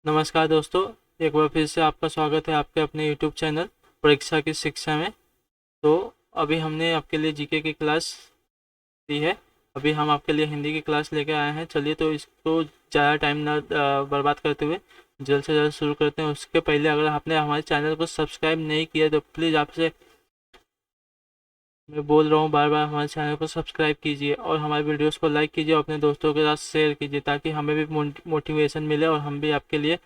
नमस्कार दोस्तों, एक बार फिर से आपका स्वागत है आपके अपने यूट्यूब चैनल परीक्षा की शिक्षा में। तो अभी हमने आपके लिए जीके की क्लास दी है। अभी हम आपके लिए हिंदी की क्लास लेकर आए हैं। चलिए तो इसको ज़्यादा टाइम ना बर्बाद करते हुए जल्द से जल्द शुरू करते हैं। उसके पहले अगर आपने हमारे चैनल को सब्सक्राइब नहीं किया तो प्लीज़ आपसे मैं बोल रहा हूँ बार बार, हमारे चैनल को सब्सक्राइब कीजिए और हमारे वीडियोस को लाइक कीजिए और अपने दोस्तों के साथ शेयर कीजिए, ताकि हमें भी मोटिवेशन मिले और हम भी आपके लिए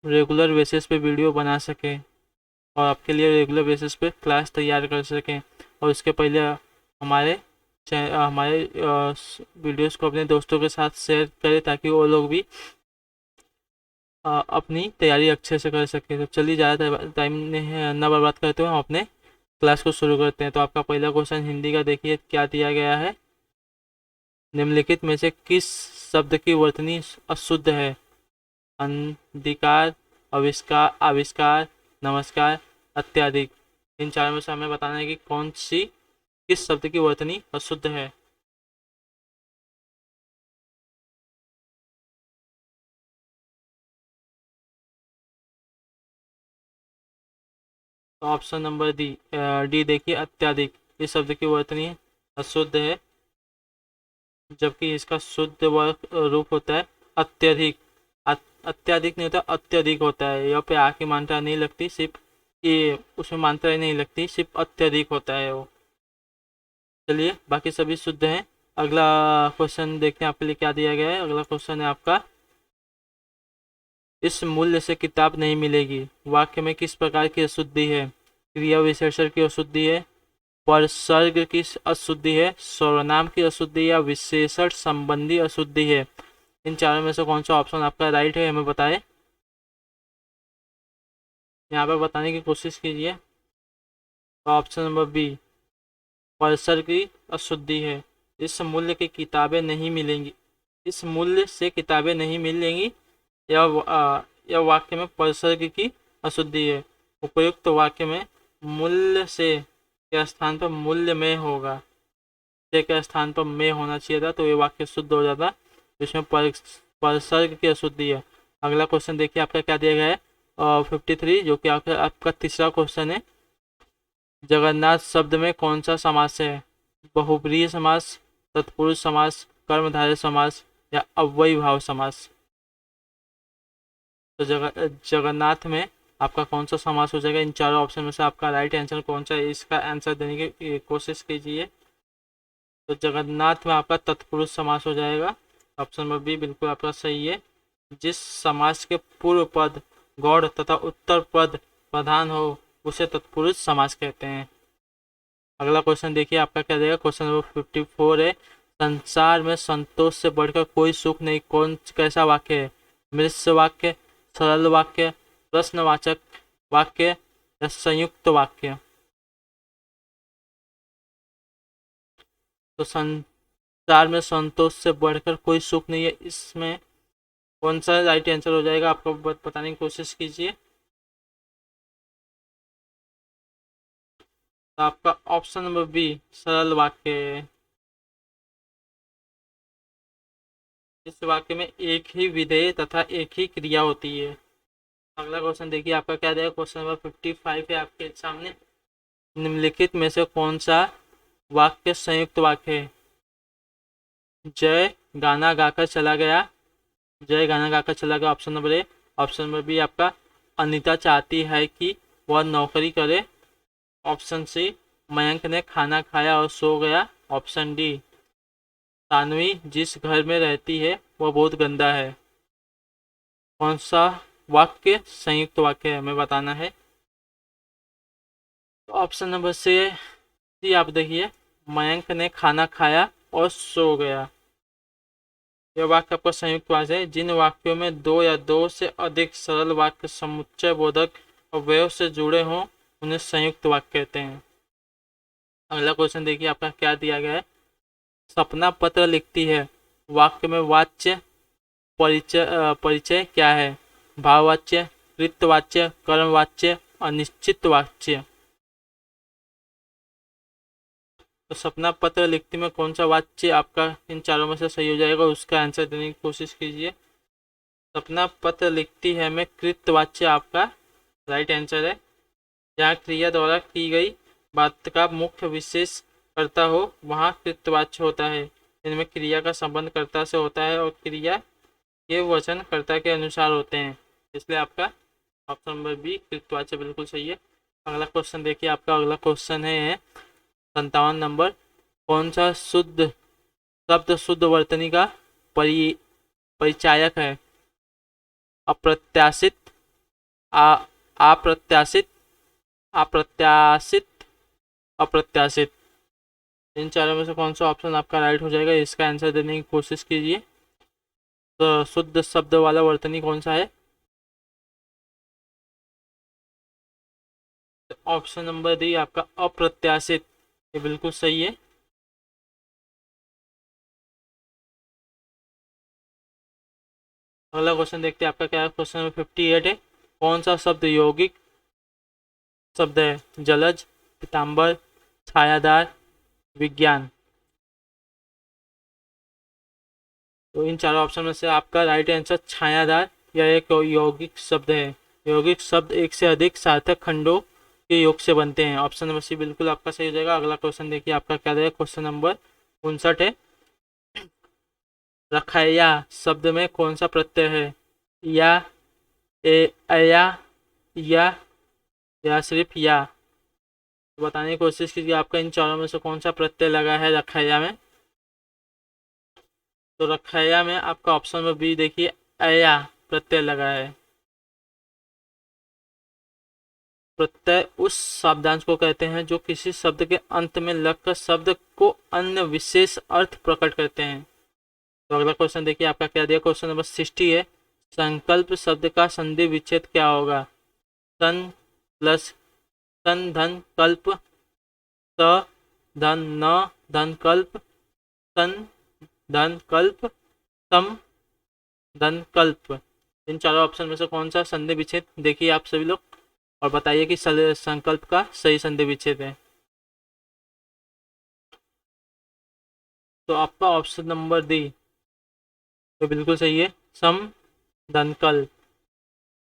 रेगुलर बेसिस पे वीडियो बना सकें और आपके लिए रेगुलर बेसिस पे क्लास तैयार कर सकें। और उसके पहले हमारे वीडियोस को अपने दोस्तों के साथ शेयर करें, ताकि वो लोग भी अपनी तैयारी अच्छे से कर सकें। तो चलिए ज़्यादा टाइम ना बर्बाद करते हुए हम अपने क्लास को शुरू करते हैं। तो आपका पहला क्वेश्चन हिंदी का देखिए क्या दिया गया है। निम्नलिखित में से किस शब्द की वर्तनी अशुद्ध है? अंधिकार, आविष्कार, आविष्कार, नमस्कार, अत्याधिक। इन चारों में से हमें बताना है कि कौन सी किस शब्द की वर्तनी अशुद्ध है। तो ऑप्शन नंबर डी देखिए, अत्याधिक। इस शब्द की वर्तनी अशुद्ध है, जबकि इसका शुद्ध रूप होता है अत्यधिक। अत्याधिक नहीं होता, अत्यधिक होता है। यहाँ पे आ की मात्रा नहीं लगती, सिर्फ ये उसमें मात्रा ही नहीं लगती, सिर्फ अत्यधिक होता है वो। चलिए बाकी सभी शुद्ध हैं। अगला क्वेश्चन देखते हैं आपके लिए क्या दिया गया है। अगला क्वेश्चन है आपका, इस मूल्य से किताब नहीं मिलेगी वाक्य में किस प्रकार की अशुद्धि है? क्रिया विशेषण की अशुद्धि है, परसर्ग की अशुद्धि है, सर्वनाम की अशुद्धि या विशेषण संबंधी अशुद्धि है। इन चारों में से कौन सा ऑप्शन आपका राइट है हमें बताएं। यहाँ पर बताने की कोशिश कीजिए। तो ऑप्शन नंबर बी, परसर्ग की अशुद्धि है। इस मूल्य की किताबें नहीं मिलेंगी, इस मूल्य से किताबें नहीं मिलेंगी, यह वाक्य में परसर्ग की अशुद्धि है। उपयुक्त वाक्य में मूल्य से के स्थान पर मूल्य में होगा, से के स्थान पर में होना चाहिए था, तो ये वाक्य शुद्ध हो जाता। इसमें परसर्ग की अशुद्धि है। अगला क्वेश्चन देखिए आपका क्या दिया गया है। 53, जो कि आपका तीसरा क्वेश्चन है। जगन्नाथ शब्द में कौन सा समास है? बहुब्रीहि समास, तत्पुरुष समास, कर्मधारय समास या अव्ययी भाव समास। तो जगन्नाथ में आपका कौन सा समास हो जाएगा? इन चारों ऑप्शन में से आपका राइट आंसर कौन सा है, इसका आंसर देने की कोशिश कीजिए। तो जगन्नाथ में आपका तत्पुरुष समास हो जाएगा। ऑप्शन नंबर बी बिल्कुल आपका सही है। जिस समास के पूर्व पद गौड़ तथा उत्तर पद प्रधान हो उसे तत्पुरुष समास कहते हैं। अगला क्वेश्चन देखिए आपका क्या देगा। क्वेश्चन नंबर 54 है, संसार में संतोष से बढ़कर कोई सुख नहीं, कैसा वाक्य है? मिश्र वाक्य, सरल वाक्य, प्रश्नवाचक वाक्य या संयुक्त वाक्य। तो संसार में संतोष से बढ़कर कोई सुख नहीं है, इसमें कौन सा राइट आंसर हो जाएगा? आपको बताने की कोशिश कीजिए। तो आपका ऑप्शन नंबर बी सरल वाक्य है। इस वाक्य में एक ही विधेय तथा एक ही क्रिया होती है। अगला क्वेश्चन देखिए आपका क्या देगा। क्वेश्चन नंबर 55 है आपके सामने। निम्नलिखित में से कौन सा वाक्य संयुक्त वाक्य है? जय गाना गाकर चला गया, जय गाना गाकर चला गया option number A. Option number B आपका, अनीता चाहती है कि वह नौकरी करे। ऑप्शन सी, मयंक ने खाना खाया और सो गया। ऑप्शन डी, सानवी जिस घर में रहती है वह बहुत गंदा है। कौन सा वाक्य संयुक्त वाक्य है हमें बताना है। तो ऑप्शन नंबर सी आप देखिए, मयंक ने खाना खाया और सो गया। यह वाक्य आपका संयुक्त वाक्य है। जिन वाक्यों में दो या दो से अधिक सरल वाक्य समुच्चय बोधक अवयव से जुड़े हों उन्हें संयुक्त वाक्य कहते हैं। अगला क्वेश्चन देखिए आपका क्या दिया गया है। सपना पत्र लिखती है वाक्य में वाच्य परिचय क्या है? भाववाच्य, कृतवाच्य, कर्मवाच्य, अनिश्चित वाच्य। तो सपना पत्र लिखती में कौन सा वाच्य आपका इन चारों में से सही हो जाएगा, उसका आंसर देने की कोशिश कीजिए। सपना पत्र लिखती है में कृतवाच्य आपका राइट आंसर है। जहाँ क्रिया द्वारा की गई बात का मुख्य विशेष कर्ता हो वहाँ कृतवाच्य होता है। इनमें क्रिया का संबंध कर्ता से होता है और क्रिया के वचन कर्ता के अनुसार होते हैं, इसलिए आपका ऑप्शन नंबर बी कृतवाच्य बिल्कुल सही है। अगला क्वेश्चन देखिए, आपका अगला क्वेश्चन है 57 नंबर। कौन सा शुद्ध शब्द शुद्ध वर्तनी का परिचायक है? अप्रत्याशित, अप्रत्याशित, अप्रत्याशित, अप्रत्याशित। इन चारों में से कौन सा ऑप्शन आपका राइट हो जाएगा, इसका आंसर देने की कोशिश कीजिए। तो शुद्ध शब्द वाला वर्तनी कौन सा है? ऑप्शन नंबर डी आपका अप्रत्याशित, ये बिल्कुल सही है। अगला क्वेश्चन देखते हैं आपका क्या है। क्वेश्चन नंबर 58 है। कौन सा शब्द यौगिक शब्द है? जलज, पीताम्बर, छायादार, विज्ञान। तो इन चारों ऑप्शन में से आपका राइट आंसर छायादार या एक यौगिक शब्द है। यौगिक शब्द एक से अधिक सार्थक खंडों के योग से बनते हैं। ऑप्शन नंबर सी बिल्कुल आपका सही हो जाएगा। अगला क्वेश्चन देखिए आपका क्या रहेगा। क्वेश्चन नंबर 59 है। रखैया शब्द में कौन सा प्रत्यय है? या, अया, या सिर्फ या? तो बताने की कोशिश कीजिए आपका इन चारों में से कौन सा प्रत्यय लगा है रखैया में। तो रखैया में आपका ऑप्शन नंबर बी देखिए अया प्रत्यय लगा है। प्रत्यय उस शब्दांश को कहते हैं जो किसी शब्द के अंत में लगकर शब्द को अन्य विशेष अर्थ प्रकट करते हैं। तो अगला क्वेश्चन देखिए आपका क्या दिया। क्वेश्चन नंबर 60 है। संकल्प शब्द का संधि विच्छेद क्या होगा? सन प्लस सन धन कल्प, स धन न धन कल्प, सन धन कल्प, सम धन कल्प। इन चारों ऑप्शन में से कौन सा संधि विच्छेद देखिए आप सभी लोग और बताइए कि संकल्प का सही संधि विच्छेद है। तो आपका ऑप्शन नंबर डी तो बिल्कुल सही है, सम धन कल्प।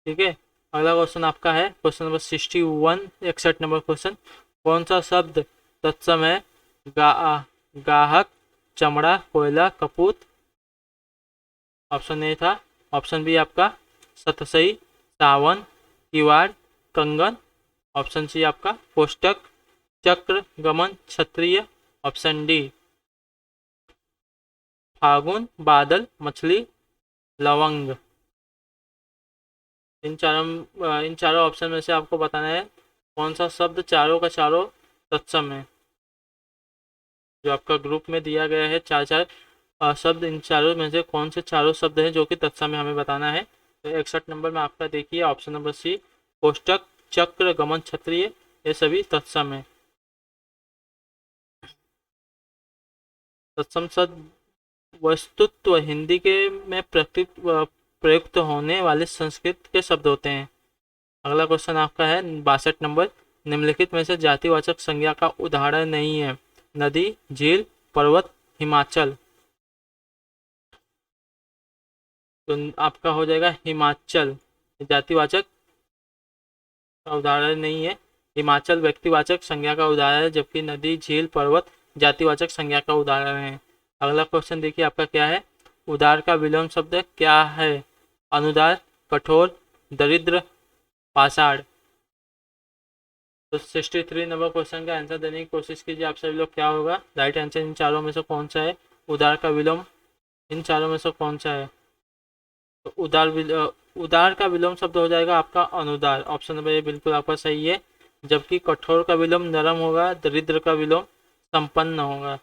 ठीक है। अगला क्वेश्चन आपका है क्वेश्चन नंबर 61, 61 नंबर क्वेश्चन। कौन सा शब्द तत्सम है? गाहक, चमड़ा, कोयला, कपूत। ऑप्शन ए था। ऑप्शन बी आपका सतसई, सावन, किवाड़, कंगन। ऑप्शन सी आपका कोष्टक, चक्र, गमन, क्षत्रिय। ऑप्शन डी फागुन, बादल, मछली, लवंग। इन चारों ऑप्शन में से आपको बताना है कौन सा शब्द चारों का चारों तत्सम है। जो आपका ग्रुप में दिया गया है चार चार शब्द, इन चारों में से कौन से चारों शब्द हैं जो कि तत्सम है हमें बताना है। तो 61 नंबर में आपका देखिए ऑप्शन नंबर सी कोष्टक, चक्र, गमन, क्षत्रिय, ये सभी तत्सम है। तत्सम शब्द वस्तुत्व हिंदी के में प्रयुक्त होने वाले संस्कृत के शब्द होते हैं। अगला क्वेश्चन आपका है 62 नंबर। निम्नलिखित में से जातिवाचक संज्ञा का उदाहरण नहीं है? नदी, झील, पर्वत, हिमाचल। तो आपका हो जाएगा हिमाचल, जातिवाचक का उदाहरण नहीं है। हिमाचल व्यक्तिवाचक संज्ञा का उदाहरण है, जबकि नदी, झील, पर्वत जातिवाचक संज्ञा का उदाहरण है। अगला क्वेश्चन देखिए आपका क्या है। उदार का विलोम शब्द क्या है? अनुदार, कठोर, दरिद्र, पाषाण। तो 63 नंबर क्वेश्चन का आंसर देने की कोशिश कीजिए आप सभी लोग। क्या होगा राइट आंसर इन चारों में से कौन सा है? उदार का विलोम इन चारों में से कौन सा है? तो उदार का विलोम शब्द हो जाएगा आपका अनुदार। ऑप्शन नंबर ए बिल्कुल आपका सही है। जबकि कठोर का विलोम नरम होगा, दरिद्र का विलोम संपन्न होगा।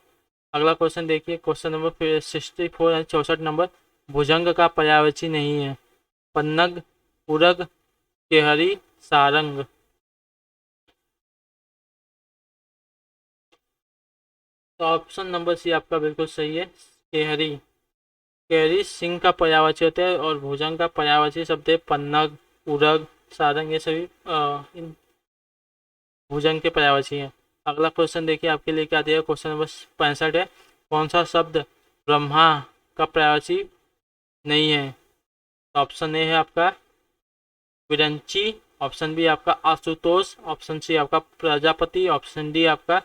अगला क्वेश्चन देखिए क्वेश्चन नंबर 64 है 64 नंबर। भुजंग का पर्यायवाची नहीं है? पन्नग, पूरग, केहरी, सारंग। तो ऑप्शन नंबर सी आपका बिल्कुल सही है, केहरी। केहरी सिंह का पर्यायवाची होता है और भुजंग का पर्यायवाची शब्द है पन्नग, पूरग, सारंग। ये सभी इन भुजंग के पर्यायवाची हैं। अगला क्वेश्चन देखिए आपके लिए क्या दिया। क्वेश्चन नंबर 65 है। कौन सा शब्द ब्रह्मा का पर्यायवाची नहीं है? ऑप्शन ए है आपका विरंची, ऑप्शन बी आपका आशुतोष, ऑप्शन सी आपका प्रजापति, ऑप्शन डी आपका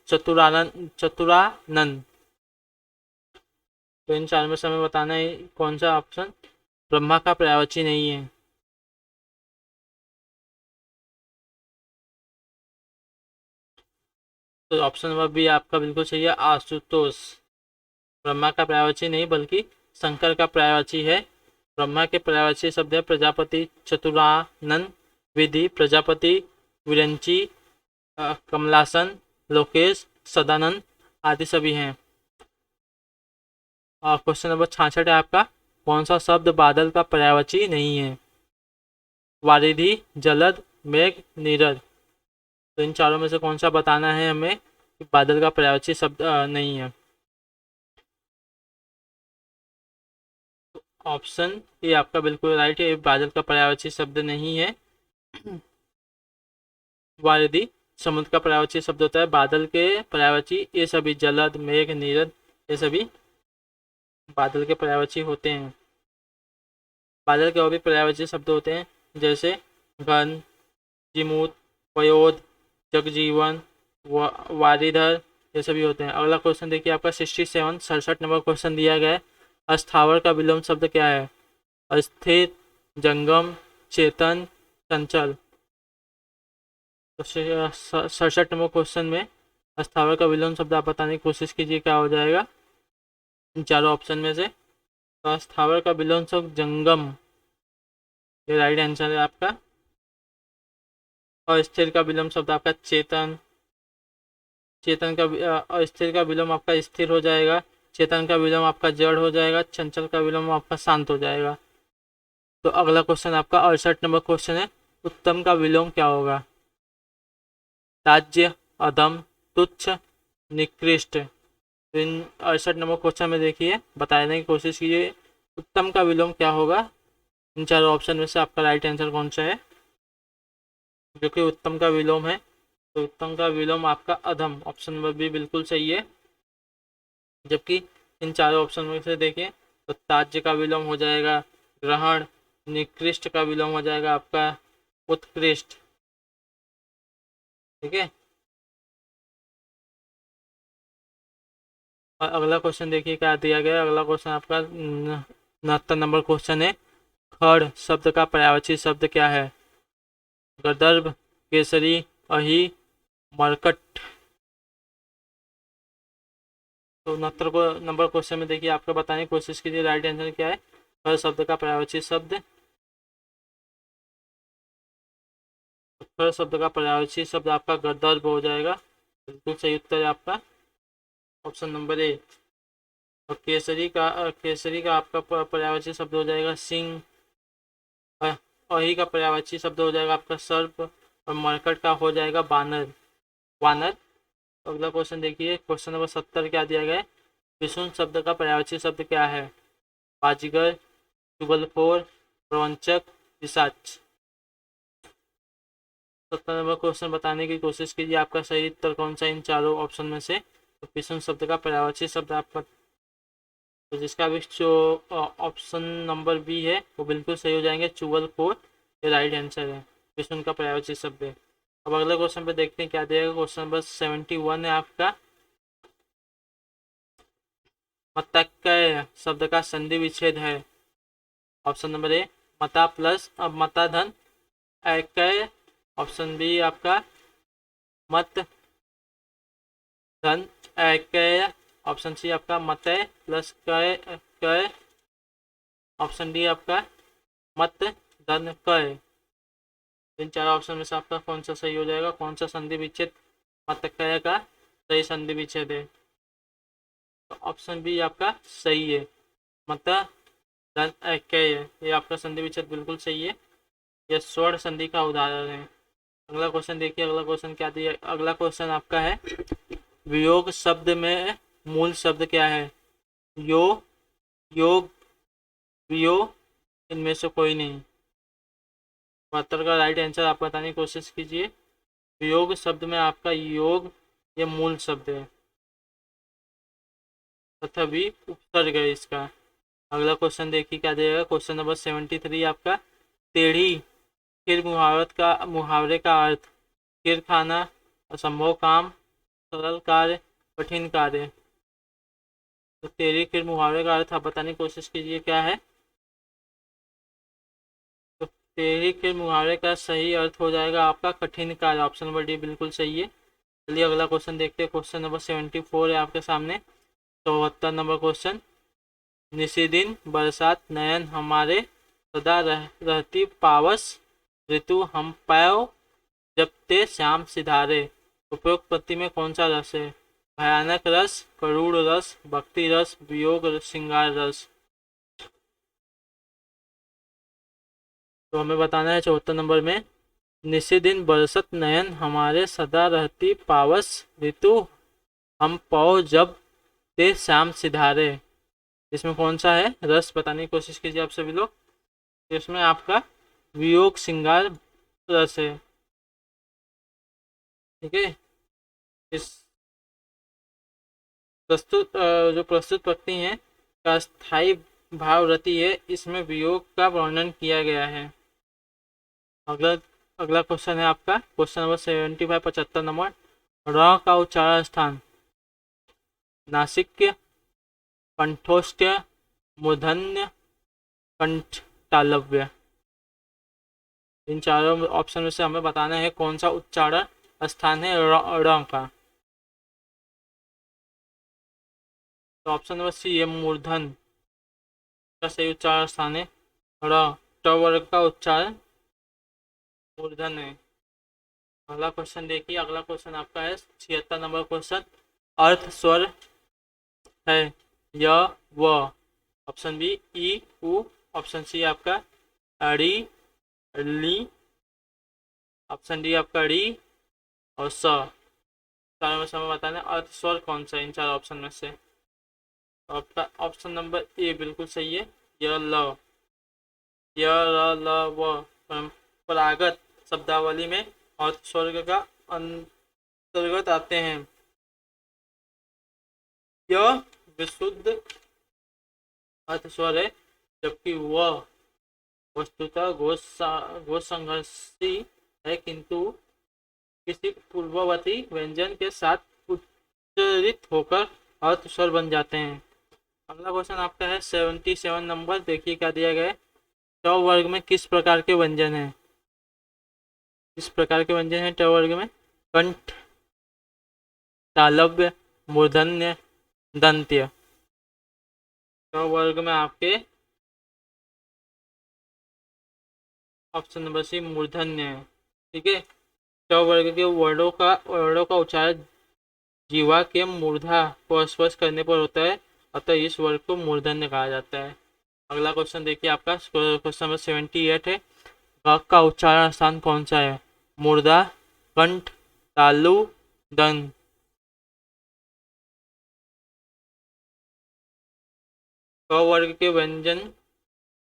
चतुरानंद। तो इन चार में से हमें बताना है कौन सा ऑप्शन ब्रह्मा का पर्यायवाची नहीं है। तो ऑप्शन नंबर बी आपका बिल्कुल सही है, आशुतोष। ब्रह्मा का पर्यायवाची नहीं बल्कि शंकर का पर्यायवाची है। ब्रह्मा के पर्यायवाची शब्द है प्रजापति, चतुरानन, विधि, प्रजापति, विरंची, कमलासन, लोकेश, सदानंद आदि सभी हैं। क्वेश्चन नंबर 66 है आपका, कौन सा शब्द बादल का पर्यायवाची नहीं है? वारिधि, जलद, मेघ, नीरद। तो इन चारों में से कौन सा बताना है हमें कि बादल का पर्यायवाची शब्द नहीं है। ऑप्शन ये आपका बिल्कुल राइट है, बादल का पर्यायवाची शब्द नहीं है। वारिधि समुद्र का पर्यायवाची शब्द होता है, बादल के पर्यायवाची ये सभी जलद, मेघ, नीरद ये सभी बादल के पर्यायवाची होते हैं। बादल के और भी पर्यायवाची शब्द होते हैं जैसे घन, जिमूत, वयोध, जगजीवन, वारिधर ये सभी होते हैं। अगला क्वेश्चन देखिए आपका 67 नंबर क्वेश्चन दिया गया है, अस्थावर का विलोम शब्द क्या है? अस्थिर, जंगम, चेतन, चंचल। तो 67 नंबर क्वेश्चन में अस्थावर का विलोम शब्द आप बताने की कोशिश कीजिए, क्या हो जाएगा इन चारों ऑप्शन में से? तो अस्थावर का विलोम शब्द जंगम, ये राइट आंसर है आपका। अस्थिर का विलोम शब्द आपका चेतन, चेतन का अस्थिर का विलोम आपका स्थिर हो जाएगा, चेतन का विलोम आपका जड़ हो जाएगा, चंचल का विलोम आपका शांत हो जाएगा। तो अगला क्वेश्चन आपका 68 नंबर क्वेश्चन है, उत्तम का विलोम क्या होगा? ताज्य, अधम, तुच्छ, निकृष्ट। तो इन 68 नंबर क्वेश्चन में देखिए बताने की कोशिश कीजिए उत्तम का विलोम क्या होगा। इन चारों ऑप्शन में से आपका राइट आंसर कौन सा है जो कि उत्तम का विलोम है? तो उत्तम का विलोम आपका अधम, ऑप्शन नंबर बी बिल्कुल सही है। जबकि इन चारों ऑप्शन में से देखें तो ताज्य का विलोम हो जाएगा ग्रहण, निकृष्ट का विलोम हो जाएगा आपका उत्कृष्ट। ठीक है, और अगला क्वेश्चन देखिए क्या दिया गया है। अगला क्वेश्चन आपका 69 नंबर क्वेश्चन है, खड़ शब्द का पर्यायवाची शब्द क्या है? गदर्भ, केसरी, अहि, मरकट। तो 69 नंबर क्वेश्चन में देखिए आपको बताने की कोशिश कीजिए राइट आंसर क्या है। खड़ शब्द का पर्यायवाची शब्द, खड़ शब्द का पर्यायवाची शब्द आपका गदर्भ हो जाएगा, बिल्कुल सही उत्तर है आपका ऑप्शन नंबर ए। और केसरी का आपका पर्यायवाची शब्द हो जाएगा सिंह। अहि का पर्यायवाची शब्द हो जाएगा आपका सर्प, और मरकट का हो जाएगा बानर, वानर। अगला क्वेश्चन देखिए क्वेश्चन नंबर 70 क्या दिया गया है, पिशुन शब्द का पर्यायवाची शब्द क्या है? बाजीगर, चुगलखोर, प्रवंचक, पिशाच। 70 नंबर क्वेश्चन बताने की कोशिश कीजिए आपका सही उत्तर कौन सा इन चारों ऑप्शन में से? तो पिशुन शब्द का पर्यायवाची शब्द आपका, तो जिसका भी जो ऑप्शन नंबर बी है वो बिल्कुल सही हो जाएंगे, चुगलखोर ये राइट आंसर है, पिशुन का पर्यायवाची शब्द है। अब अगले क्वेश्चन पे देखते हैं क्या दिया, क्वेश्चन नंबर 71 है आपका, मतक्कय शब्द का संधि विच्छेद है? ऑप्शन नंबर ए मता प्लस मता धन अकय, ऑप्शन बी आपका मत धन अकय, ऑप्शन सी आपका मतय प्लस कय कय, ऑप्शन डी आपका मत धन कय। इन चार ऑप्शन में से आपका कौन सा सही हो जाएगा? कौन सा संधि विच्छेद मतक्कय का सही संधि विच्छेद है? तो ऑप्शन बी आपका सही है, मत धन अकय, ये आपका संधि विच्छेद बिल्कुल सही है, यह स्वर्ण संधि का उदाहरण है। अगला क्वेश्चन देखिए, अगला क्वेश्चन क्या दिया, अगला क्वेश्चन आपका है, वियोग शब्द में मूल शब्द क्या है? यो, योग, वियो, इनमें से कोई नहीं। 72 का राइट आंसर आप बताने की कोशिश कीजिए। वियोग शब्द में आपका योग ये मूल शब्द है तथा भी उपसर्ग है इसका। अगला क्वेश्चन देखिए क्या दिया गया। क्वेश्चन नंबर 73 आपका, टेढ़ी खीर मुहावरे का अर्थ, खीर खाना, असंभव काम, सरल कार्य, कठिन कार्य। तो टेढ़ी खीर मुहावरे का अर्थ आप बताने की कोशिश कीजिए क्या है। तो टेढ़ी खीर मुहावरे का सही अर्थ हो जाएगा आपका कठिन कार्य। ऑप्शन नंबर डी बिल्कुल सही है। चलिए अगला क्वेश्चन देखते हैं। क्वेश्चन नंबर 74 है आपके सामने। 74 नंबर क्वेश्चन, निशिदिन बरसात नयन हमारे, सदा रहती पावस, ऋतु हम पैव, जब ते श्याम सिधारे। उपरोक्त पत्ती में कौन सा रस है? भयानक रस, करूण रस, भक्ति रस, वियोग श्रृंगार रस। तो हमें बताना है 74 नंबर में, निशिदिन बरसत नयन हमारे, सदा रहती पावस, ऋतु हम पौ, जब ते श्याम सिधारे। इसमें कौन सा है रस बताने की कोशिश कीजिए आप सभी लोग। इसमें आपका वियोग श्रृंगार रस है। ठीक है। इस जो प्रस्तुत पत्नी है का स्थायी भाव रति है, इसमें वियोग का वर्णन किया गया है। अगला अगला क्वेश्चन है आपका क्वेश्चन नंबर 75 75 नंबर, र का उच्चारण स्थान, नासिक्य, कंठोष्ठ्य, मूर्धन्य, कंठ तालव्य। इन चारों ऑप्शन में से हमें बताना है कौन सा उच्चारण स्थान है र का। तो ऑप्शन नंबर सी है मूर्धन का सही उच्चारण स्थान है र। ट वर्ग का उच्चारण मूर्धन है। अगला क्वेश्चन देखिए। अगला क्वेश्चन आपका है 76 नंबर क्वेश्चन, अर्थ स्वर है य व। ऑप्शन बी ई उ, ऑप्शन सी आपका री ली, ऑप्शन डी आपका री और स। चारों में से हमें बताना है अर्थ स्वर कौन सा है इन चार ऑप्शन में से। आपका ऑप्शन नंबर ए बिल्कुल सही है, य ल। य र ल व परंपरागत शब्दावली में अर्थ स्वर का अंतर्गत आते हैं। यह विशुद्ध अर्थ स्वर है, जबकि वह वस्तुतः घोष संघर्षी है, किंतु किसी पूर्ववर्ती व्यंजन के साथ उच्चारित होकर अर्थ स्वर बन जाते हैं। अगला क्वेश्चन आपका है 77 नंबर। देखिए क्या दिया गया है। ट वर्ग में किस प्रकार के व्यंजन हैं? किस प्रकार के व्यंजन हैं ट वर्ग में? कंठ, तालव्य, मूर्धन्य, दंत्य। ट वर्ग में आपके ऑप्शन नंबर सी मूर्धन्य है। ठीक है। ट वर्ग के वर्णों का उच्चारण जीवा के मूर्धा को स्पर्श करने पर होता है, अतः इस वर्ग को मूर्धन्य कहा जाता है। अगला क्वेश्चन देखिए आपका क्वेश्चन नंबर 78 है। ग का उच्चारण स्थान कौन सा है? मूर्धा, कंठ, तालु, दंत। क वर्ग के व्यंजन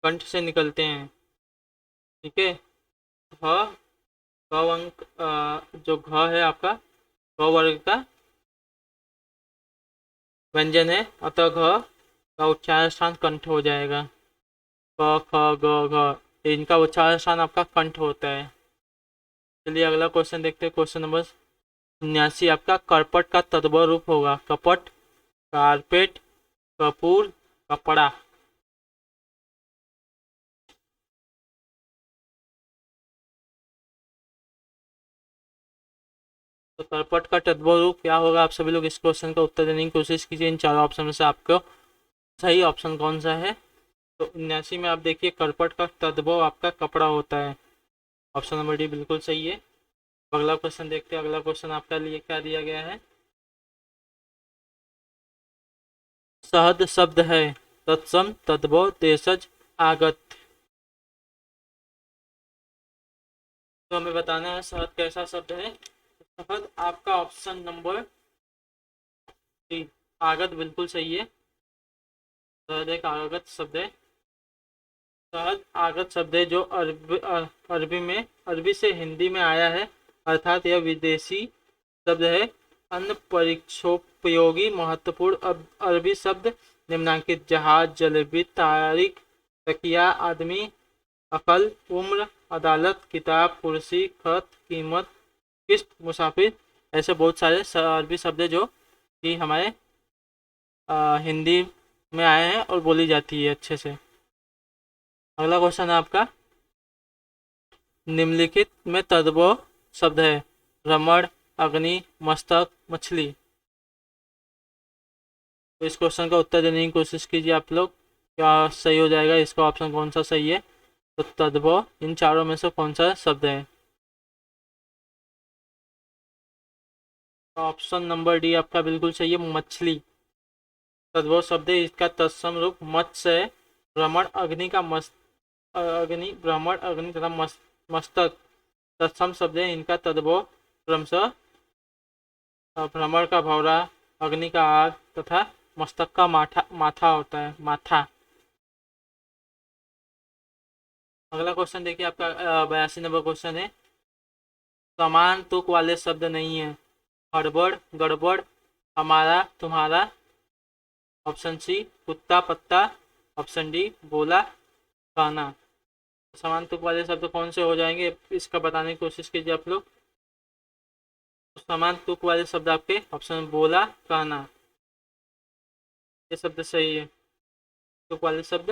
कंठ से निकलते हैं। ठीक है। घ अंक जो घ है आपका क वर्ग का व्यंजन है, अतः घ का उच्चारण स्थान कंठ हो जाएगा। क ख ग घ इनका उच्चारण स्थान आपका कंठ होता है। चलिए अगला क्वेश्चन देखते हैं। क्वेश्चन नंबर 79 आपका करपट का तद्भव रूप होगा। कपट, कारपेट, कपूर, कपड़ा। तो करपट का तद्भव रूप क्या होगा? आप सभी लोग इस क्वेश्चन का उत्तर देने की कोशिश कीजिए। इन चारों ऑप्शन में से आपको सही ऑप्शन कौन सा है? तो 79 में आप देखिए करपट का तद्भव आपका कपड़ा होता है। ऑप्शन नंबर डी बिल्कुल सही है। अगला क्वेश्चन देखते हैं। अगला क्वेश्चन आपका लिए क्या दिया गया है। सहद शब्द है, तत्सम, तद्भव, देशज, आगत। तो हमें बताना है सहद कैसा शब्द है। सहद आपका ऑप्शन नंबर डी आगत बिल्कुल सही है। सहद एक आगत शब्द है। सहद आगत शब्द है जो अरबी से हिंदी में आया है, अर्थात यह विदेशी शब्द है। अन्य परीक्षोपयोगी महत्वपूर्ण अरबी शब्द निम्नांकित जहाज, जलेबी, तारीख, तकिया, आदमी, अकल, उम्र, अदालत, किताब, कुर्सी, खत, कीमत, किस्त, मुसाफिर, ऐसे बहुत सारे अरबी शब्द है जो कि हमारे हिंदी में आए हैं और बोली जाती है अच्छे से। अगला क्वेश्चन है आपका, निम्नलिखित में तद्भव शब्द है, रमण, अग्नि, मस्तक, मछली। तो इस क्वेश्चन का उत्तर देने की कोशिश कीजिए आप लोग, क्या सही हो जाएगा, इसका ऑप्शन कौन सा सही है। तो तद्भव इन चारों में से कौन सा शब्द है। ऑप्शन नंबर डी आपका बिल्कुल सही है, मछली। तद्भव शब्द है, इसका तत्सम रूप मत्स्य है। भ्रमण अग्नि का अग्नि, भ्रमण अग्नि तथा मस्तक तत्सम शब्द है, इनका तद्भव क्रमशः भ्रमण का भौरा, अग्नि का आग तथा मस्तक का माथा होता है, माथा। अगला क्वेश्चन देखिए आपका 82 नंबर क्वेश्चन है, समान तुक वाले शब्द नहीं है, हड़बड़, गड़बड़, हमारा, तुम्हारा, ऑप्शन सी कुत्ता, पत्ता, ऑप्शन डी बोला, खाना। समान तुक वाले शब्द कौन से हो जाएंगे, इसका बताने की कोशिश कीजिए आप लोग। समान तुक वाले शब्द आपके ऑप्शन बोला, कहना, ये शब्द सही है। तुक वाले शब्द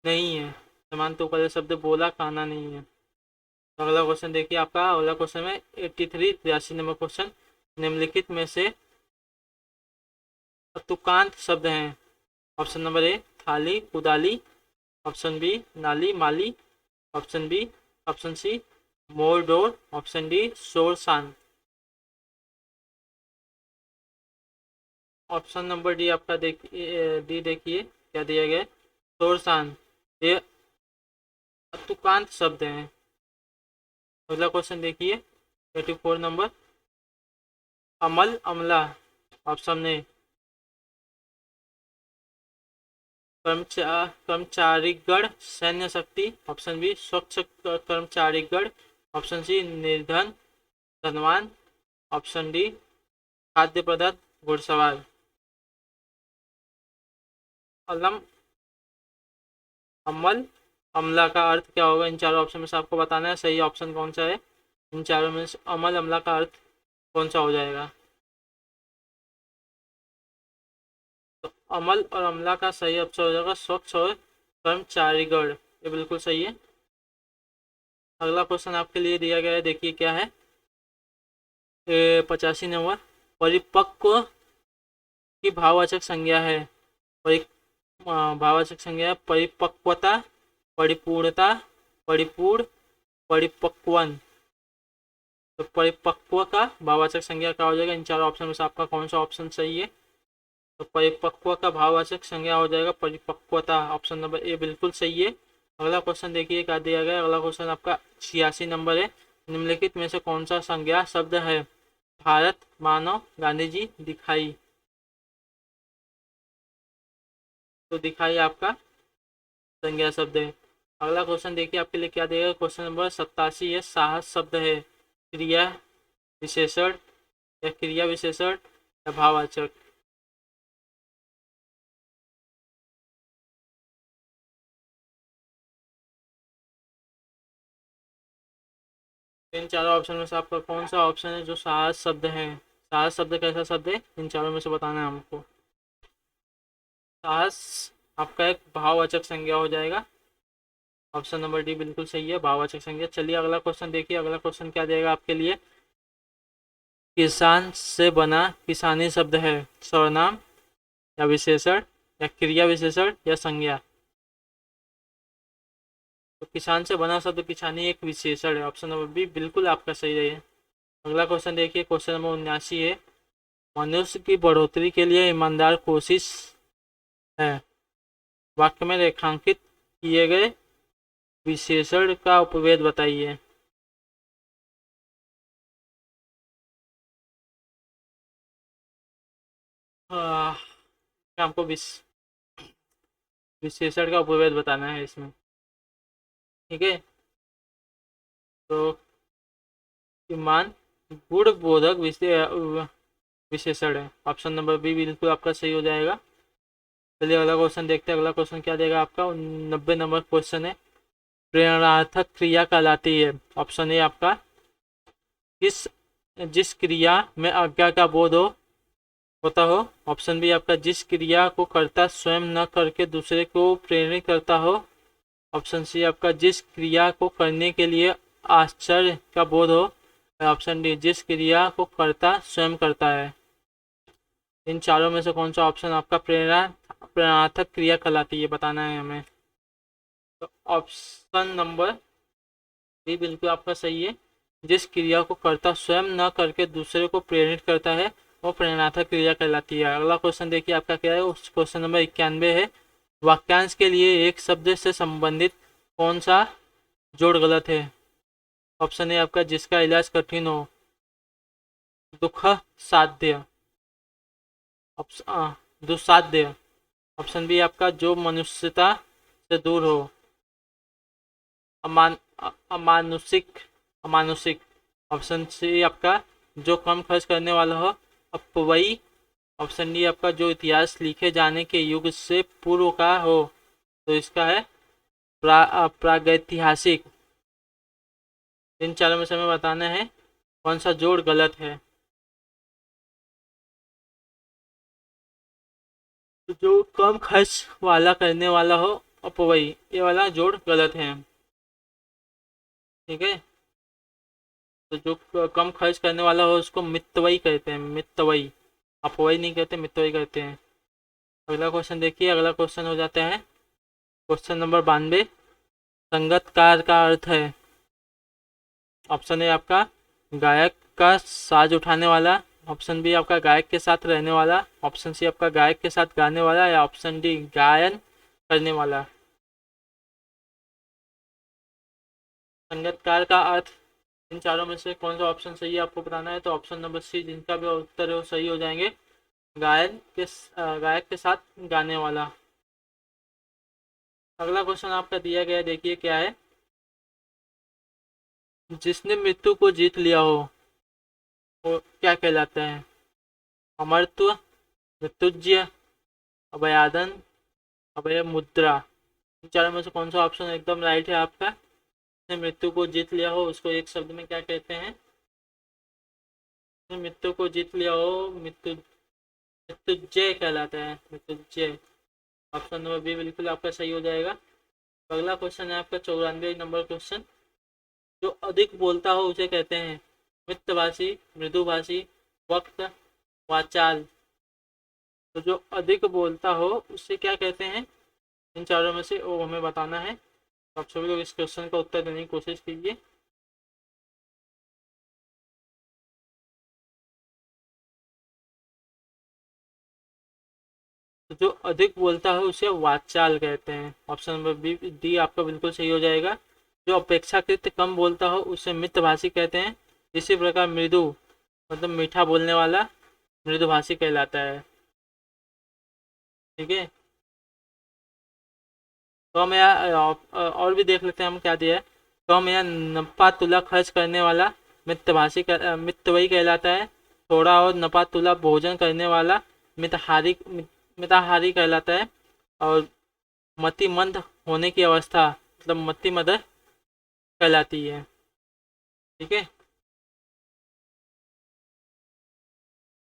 नहीं है, समान तुक वाले शब्द बोला, कहना नहीं है। अगला क्वेश्चन देखिए आपका, अगला क्वेश्चन में 83 नंबर क्वेश्चन, निम्नलिखित में से तुकांत शब्द हैं। ऑप्शन नंबर ए थाली, कुदाली, ऑप्शन बी नाली, माली, ऑप्शन बी, ऑप्शन सी मोर, डोर, ऑप्शन डी शोर, शांत। ऑप्शन नंबर डी आपका देखिए क्या दिया गया है, शोर, शांत, ये तुकांत शब्द हैं। अगला क्वेश्चन देखिए 84 नंबर, अमल, अमला, ऑप्शन ए कर्मचारीगण, सैन्य शक्ति, ऑप्शन बी स्वच्छ कर्मचारीगण, ऑप्शन सी निर्धन, धनवान, ऑप्शन डी खाद्य पदार्थ, घुड़सवार। अलम, अमल, अमला का अर्थ क्या होगा, इन चारों ऑप्शन में से आपको बताना है सही ऑप्शन कौन सा है। इन चारों में से अमल, अमला का अर्थ कौन सा हो जाएगा। तो अमल और अमला का सही ऑप्शन हो जाएगा स्वच्छ और कर्मचारीगण, ये बिल्कुल सही है। अगला क्वेश्चन आपके लिए दिया गया है, देखिए क्या है, 85 नंबर, परिपक्व की भाववाचक संज्ञा है। भाववाचक संज्ञा है परिपक्वता, परिपूर्णता, परिपूर्ण, परिपक्वन। तो परिपक्व का भाववाचक संज्ञा क्या हो जाएगा, इन चार ऑप्शन में से आपका कौन सा ऑप्शन सही है। तो परिपक्व का भाववाचक संज्ञा हो जाएगा परिपक्वता, ऑप्शन नंबर ए बिल्कुल सही है। अगला क्वेश्चन देखिए क्या दिया गया, अगला क्वेश्चन आपका 86 नंबर है, निम्नलिखित में से कौन सा संज्ञा शब्द है, भारत, मानव, गांधी जी, दिखाई। तो दिखाई आपका संज्ञा शब्द है। अगला क्वेश्चन देखिए आपके लिए क्या देगा, क्वेश्चन नंबर 87 है, साहस शब्द है, क्रिया विशेषण या क्रिया विशेषण या भाववाचक। इन चारों ऑप्शन में से आपका कौन सा ऑप्शन है जो साहस शब्द है। साहस शब्द कैसा शब्द है, इन चारों में से बताना है हमको। साहस आपका एक भाववाचक संज्ञा हो जाएगा, ऑप्शन नंबर डी बिल्कुल सही है, भाववाचक संज्ञा। चलिए अगला क्वेश्चन देखिए, अगला क्वेश्चन क्या देगा आपके लिए, किसान से बना किसानी शब्द है, सर्वनाम या विशेषण या क्रिया विशेषण या संज्ञा। तो किसान से बना शब्द किसानी एक विशेषण है, ऑप्शन नंबर बी बिल्कुल आपका सही है। अगला क्वेश्चन देखिए, क्वेश्चन नंबर 79 है, मनुष्य की बढ़ोतरी के लिए ईमानदार कोशिश है, वाक्य में रेखांकित किए गए विशेषण का उपभेद बताइए। हमको विशेषण का उपभेद बताना है इसमें, ठीक है। तो ईमान गुण बोधक विशेषण है, ऑप्शन नंबर बी बिल्कुल आपका सही हो जाएगा। चलिए अगला क्वेश्चन देखते हैं। अगला क्वेश्चन क्या देगा आपका, 90 नंबर क्वेश्चन है। प्रेरणार्थक क्रिया कहलाती है। ऑप्शन ए आपका, किस जिस क्रिया में आज्ञा का बोध होता हो। ऑप्शन बी आपका, जिस क्रिया को कर्ता स्वयं न करके दूसरे को प्रेरित करता हो। ऑप्शन सी आपका, जिस क्रिया को करने के लिए आश्चर्य का बोध हो। ऑप्शन डी, जिस क्रिया को कर्ता स्वयं करता है। इन चारों में से कौन सा ऑप्शन आपका प्रेरणार्थक क्रिया कहलाती है, बताना है हमें। तो ऑप्शन नंबर बी बिल्कुल आपका सही है। जिस क्रिया को कर्ता स्वयं न करके दूसरे को प्रेरित करता है वो प्रेरणार्थक क्रिया कहलाती है। अगला क्वेश्चन देखिए आपका क्या है, उस क्वेश्चन नंबर 91 है। वाक्यांश के लिए एक शब्द से संबंधित कौन सा जोड़ गलत है। ऑप्शन ए आपका, जिसका इलाज कठिन हो, दुख साध्य, दुस्साध्य। ऑप्शन बी आपका, जो मनुष्यता से दूर हो, अमानुषिक, अमानुषिक। ऑप्शन सी आपका, जो कम खर्च करने वाला हो, अपव्ययी। ऑप्शन डी आपका, जो इतिहास लिखे जाने के युग से पूर्व का हो, तो इसका है प्रागैतिहासिक। इन चारों में से हमें बताना है कौन सा जोड़ गलत है। तो जो कम खर्च वाला करने वाला हो, अपव्ययी, ये वाला जोड़ गलत है। ठीक है, तो जो कम खर्च करने वाला हो उसको मितव्ययी कहते हैं, मितव्ययी। अपव्ययी नहीं कहते, मितव्ययी कहते हैं। अगला क्वेश्चन देखिए। अगला क्वेश्चन हो जाता है क्वेश्चन नंबर 92। संगतकार का अर्थ है। ऑप्शन ए आपका, गायक का साज उठाने वाला। ऑप्शन बी आपका, गायक के साथ रहने वाला। ऑप्शन सी आपका, गायक के साथ गाने वाला। या ऑप्शन डी, गायन करने वाला। संगतकार का अर्थ, इन चारों में से कौन सा ऑप्शन सही है आपको बताना है। तो ऑप्शन नंबर सी, जिनका भी उत्तर है वो सही हो जाएंगे। गायक के साथ गाने वाला। अगला क्वेश्चन आपका दिया गया, देखिए क्या है। जिसने मृत्यु को जीत लिया हो वो क्या कहलाता है। अमरत्व, मृत्युज्य, अभयादन, अभय मुद्रा। इन चारों में से कौन सा ऑप्शन एकदम राइट है आपका। जिसने मृत्यु को जीत लिया हो उसको एक शब्द में क्या कहते हैं। जिसने मृत्यु को जीत लिया हो, मृत्युजय कहलाता है, मृत्युजय। ऑप्शन नंबर बी बिल्कुल आपका सही हो जाएगा। अगला क्वेश्चन है आपका 94 नंबर क्वेश्चन। जो अधिक बोलता हो उसे कहते हैं मितभाषी, मृदुभाषी, वक्त, वाचाल। तो जो अधिक बोलता हो उससे क्या कहते हैं, इन चारों में से वो हमें बताना है। तो आप सभी लोग इस क्वेश्चन का उत्तर देने की कोशिश कीजिए। तो जो अधिक बोलता है उसे वाचाल कहते हैं। ऑप्शन नंबर बी डी आपका बिल्कुल सही हो जाएगा। जो अपेक्षाकृत कम बोलता हो उसे मितभाषी कहते हैं। इसी प्रकार मृदु मतलब मीठा बोलने वाला मृदुभाषी कहलाता है। ठीक है, कम या और भी देख लेते हैं हम क्या दिया है। कम या नपा तुला खर्च करने वाला मितव्ययी कहलाता है। थोड़ा और नपा तुला भोजन करने वाला मिताहारी कहलाता है। और मतिमंद होने की अवस्था मतलब मतिमद कहलाती है। ठीक है,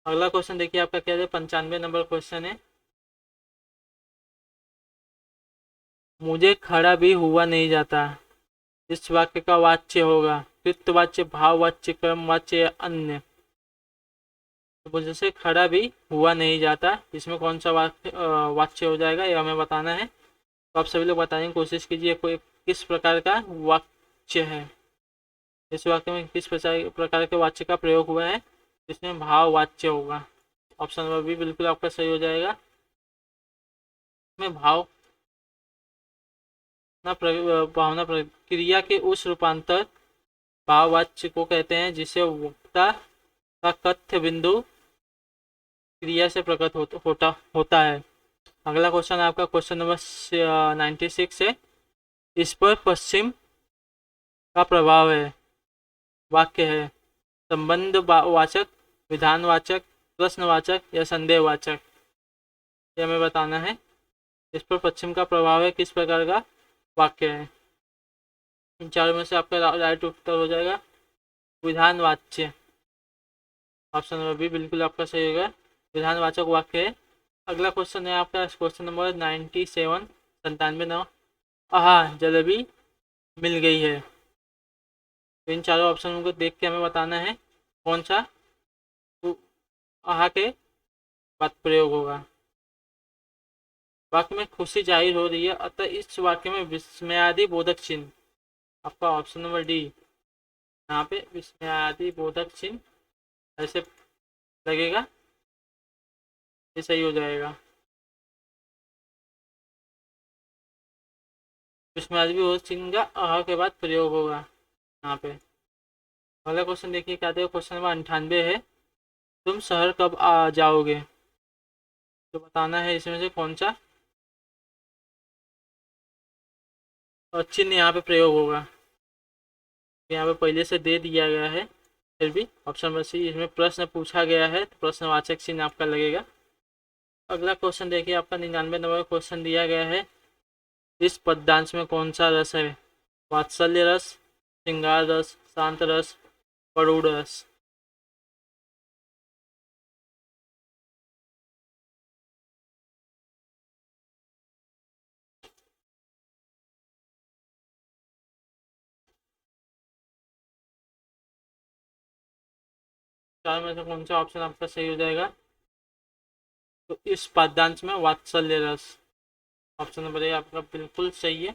अगला क्वेश्चन देखिए आपका क्या है। 95 नंबर क्वेश्चन है। मुझे खड़ा भी हुआ नहीं जाता, इस वाक्य का वाच्य होगा कृतवाच्य, भाववाच्य, कर्मवाच्य या अन्य। तो मुझसे खड़ा भी हुआ नहीं जाता, इसमें कौन सा वाच्य हो जाएगा ये हमें बताना है। तो आप सभी लोग बताने की कोशिश कीजिए कोई किस प्रकार का वाच्य है। इस वाक्य में किस प्रकार के वाच्य का प्रयोग हुआ है, इसमें भाव वाच्य होगा। ऑप्शन नंबर बी बिल्कुल आपका सही हो जाएगा। में भाव भावना क्रिया के उस रूपांतर भाववाच्य को कहते हैं जिसे वक्ता का कथ्य बिंदु क्रिया से प्रकट होता है। अगला क्वेश्चन आपका क्वेश्चन नंबर 96 है। इस पर पश्चिम का प्रभाव है। वाक्य है संबंध वाचक, विधानवाचक, प्रश्नवाचक या संदेहवाचक। ये हमें बताना है। इस पर पश्चिम का प्रभाव है, किस प्रकार का वाक्य है। इन चारों में से आपका राइट उत्तर हो जाएगा विधान वाच्य। ऑप्शन नंबर बी बिल्कुल आपका सही होगा, विधानवाचक वाक्य है। अगला क्वेश्चन है आपका क्वेश्चन नंबर 97 97 आहा जलेबी मिल गई है। तो इन चारों ऑप्शन को देख के हमें बताना है कौन सा आहा के बाद प्रयोग होगा। वाक्य में खुशी जाहिर हो रही है, अतः इस वाक्य में विस्मयादि बोधक चिन्ह, आपका ऑप्शन नंबर डी, यहाँ पे विस्मयादि बोधक चिन्ह ऐसे लगेगा, ये सही हो जाएगा। विस्मयादि बोधक चिन्ह का आहा के बाद प्रयोग होगा यहाँ पे। अगला क्वेश्चन देखिए क्या था, क्वेश्चन नंबर 98 है, तुम शहर कब आ जाओगे। तो बताना है इसमें से कौन सा चिन्ह यहाँ पे प्रयोग होगा। यहाँ पे पहले से दे दिया गया है, फिर भी ऑप्शन नंबर सी, इसमें प्रश्न पूछा गया है तो प्रश्नवाचक चिन्ह आपका लगेगा। अगला क्वेश्चन देखिए आपका 99 नंबर क्वेश्चन दिया गया है, इस पद्यांश में कौन सा रस है। वात्सल्य रस, श्रृंगार रस, शांत रस, करुण रस। चार में से कौन सा ऑप्शन आपका सही हो जाएगा। तो इस पद्यांश में वात्सल्य रस, ऑप्शन नंबर ए आपका बिल्कुल सही है।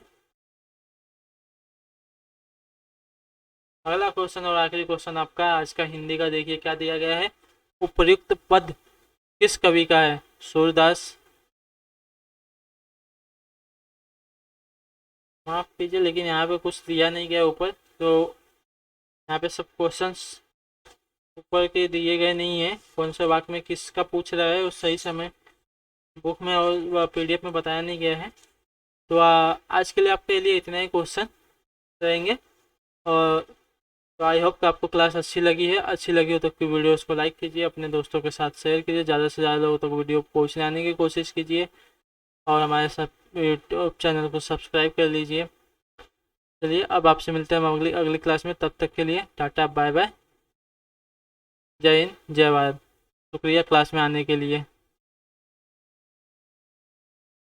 अगला क्वेश्चन और आखिरी क्वेश्चन आपका आज का हिंदी का देखिए क्या दिया गया है, उपर्युक्त पद किस कवि का है। सूरदास, माफ कीजिए लेकिन यहाँ पे कुछ दिया नहीं गया ऊपर, तो यहाँ पे सब क्वेश्चंस ऊपर के दिए गए नहीं है, कौन से वाक्य में किसका पूछ रहा है उस सही समय बुक में और पीडीएफ में बताया नहीं गया है। तो आज के लिए आपके लिए इतना ही क्वेश्चन रहेंगे। और तो आई होप कि आपको क्लास अच्छी लगी हो तो वीडियोस को लाइक कीजिए, अपने दोस्तों के साथ शेयर कीजिए, ज़्यादा से ज़्यादा लोगों तक वीडियो पहुँचने आने की कोशिश कीजिए और हमारे सब यूट्यूब चैनल को सब्सक्राइब कर लीजिए। चलिए अब आपसे मिलते हैं अगली अगली क्लास में, तब तक के लिए टाटा बाय बाय, जय हिंद जय भारत। शुक्रिया क्लास में आने के लिए।